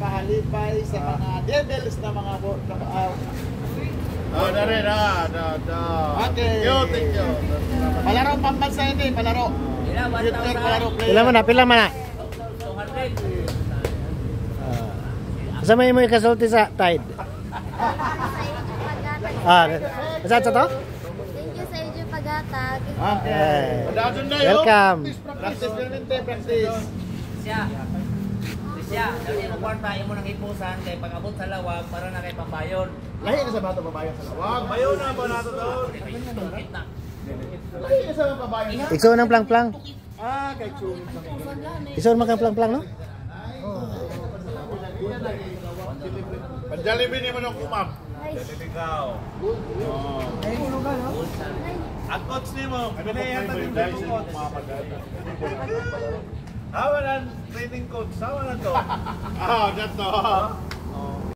Kahalipay sa mga devils na mga dari Okay. Thank you. Palaro pambansa hindi, palaro. Future palaro player. Pila man na. Sa may mo ikasulti sa Tide. Sa to? Thank you sa inyo paghatag. Okay. Welcome. Practice permente, practice. Siya, dali mo kwarta, yung mo nang ipusan, kay pag-abot sa lawag, para na kay pambayon. Lahi na sa bato babayan sa lawag. Bayo na ba nato doon? Tungkit na. Lahi na sa babayan. Ikso ng plang-plang. Kay chumit sa mga. Ikso man kang plang-plang no? Panjalibi ni mo nung kumam. Ikaw. Ang coach ni mo, pinayan na din yung coach. Hawalan, training coach, hawalan to. Dito.